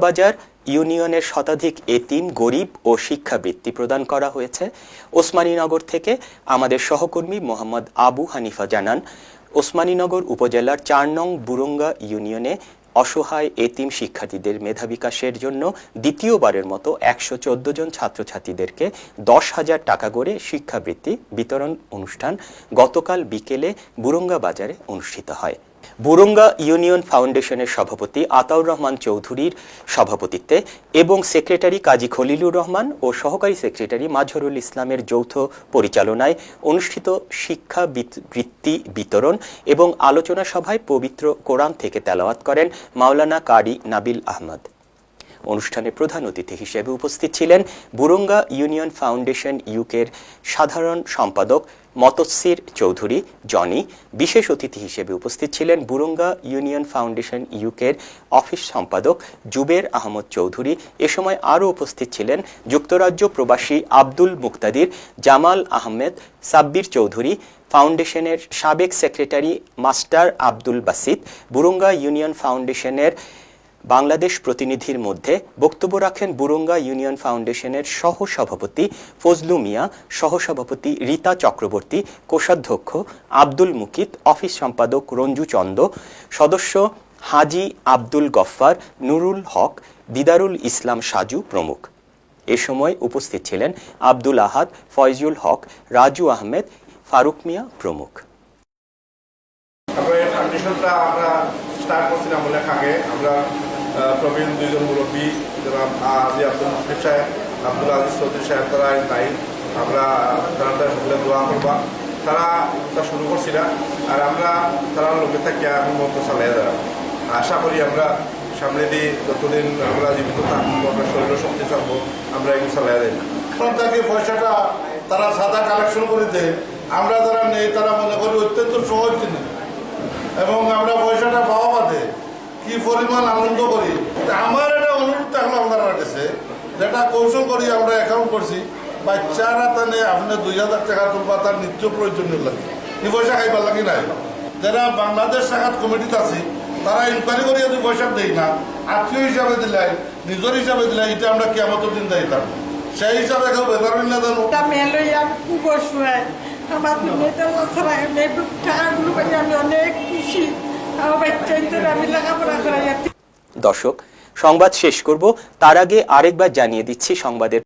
বাজার ইউনিয়নের শতাধিক এতিম, গরিব ও শিক্ষাবৃত্তি প্রদান করা হয়েছে। ওসমানীনগর থেকে আমাদের সহকর্মী মোহাম্মদ আবু হানিফা জানান, ওসমানীনগর উপজেলার ৪ নং বুরুঙ্গা ইউনিয়নে অসহায় এতিম শিক্ষার্থীদের মেধা বিকাশের জন্য দ্বিতীয়বারের মতো ১১৪ জন ছাত্রছাত্রীদেরকে ১০,০০০ টাকা করে শিক্ষাবৃত্তি বিতরণ অনুষ্ঠান গতকাল বিকেলে বুরুঙ্গা বাজারে অনুষ্ঠিত হয়। বুরুঙ্গা ইউনিয়ন ফাউন্ডেশনের সভাপতি আতাউর রহমান চৌধুরীর সভাপতিত্বে এবং সেক্রেটারি কাজী খলিলুর রহমান ও সহকারী সেক্রেটারি মাজহারুল ইসলামের যৌথ পরিচালনায় অনুষ্ঠিত শিক্ষা বৃত্তি বিতরণ এবং আলোচনা সভায় পবিত্র কোরআন থেকে তেলাওয়াত করেন মাওলানা কারি নাবিল আহমদ। অনুষ্ঠানে প্রধান অতিথি হিসেবে উপস্থিত ছিলেন বুরুঙ্গা ইউনিয়ন ফাউন্ডেশন ইউকের সাধারণ সম্পাদক মতসির চৌধুরী জনি। বিশেষ অতিথি হিসেবে উপস্থিত ছিলেন বুরুঙ্গা ইউনিয়ন ফাউন্ডেশন ইউকের অফিস সম্পাদক জুবের আহমদ চৌধুরী। এ সময় আরও উপস্থিত ছিলেন যুক্তরাজ্য প্রবাসী আব্দুল মুক্তাদির, জামাল আহমেদ, সাব্বির চৌধুরী, ফাউন্ডেশনের সাবেক secretary master Abdul বাসিত। Burunga union ফাউন্ডেশনের বাংলাদেশ প্রতিনিধির মধ্যে বক্তব্য রাখেন বুরুঙ্গা ইউনিয়ন ফাউন্ডেশনের সহসভাপতি ফজলু মিয়া, সহসভাপতি রীতা চক্রবর্তী, কোষাধ্যক্ষ আব্দুল মুকিত, অফিস সম্পাদক রঞ্জু চন্দ, সদস্য হাজি আব্দুল গফফার, নুরুল হক, দিদারুল ইসলাম সাজু প্রমুখ। এ সময় উপস্থিত ছিলেন আব্দুল আহাদ, ফয়জুল হক, রাজু আহমেদ, ফারুক মিয়া প্রমুখ। প্রবীণ দুইজন মুরব্বী জনাব আজি আব্দুল মুফতি সাহেব, আব্দুল আজিজ চৌধুরী সাহেব, তারা নাই আমরা তারা সকলে দোয়া করবা। তারা শুরু করছিল আর আমরা তারা লোকে থাকি আমি মতো চালাই দেওয়া আশা করি আমরা সামনে দিয়ে যতদিন আমরা জীবিত থাকবো, আমরা শরীর শক্তি থাকবো, আমরা এগুলো চালাই দেয় না। তাকে পয়সাটা তারা সাদা কালেকশন করে দেয়, আমরা যারা নেই তারা মনে করি অত্যন্ত সহজ জিনিস এবং আমরা পয়সাটা পাওয়া বাদে কি পরিমাণ আনন্দ করি। আমার একটা অনুরোধ থাকলো আপনার কাছে, যেটা কৌশল করি আমরা অ্যাকাউন্ট করছি, বাচ্চারা তাহলে আপনার ২,০০০ টাকা তুলবা তার নিত্য প্রয়োজনীয় লাগে, এই পয়সা খাইবার লাগে নাই। যারা বাংলাদেশ শাখাত কমিটিতে আছে তারা ইনকোয়ারি করি যদি পয়সা দেই না, আত্মীয় হিসাবে দিলাই, নিজের হিসাবে দিলাই, এটা আমরা কেমন দিন দিতাম, সেই হিসাবে কেউ বেকার না জানো। আমি অনেক খুশি। দর্শক, সংবাদ শেষ করব তার আগে আরেকবার জানিয়ে দিচ্ছি সংবাদের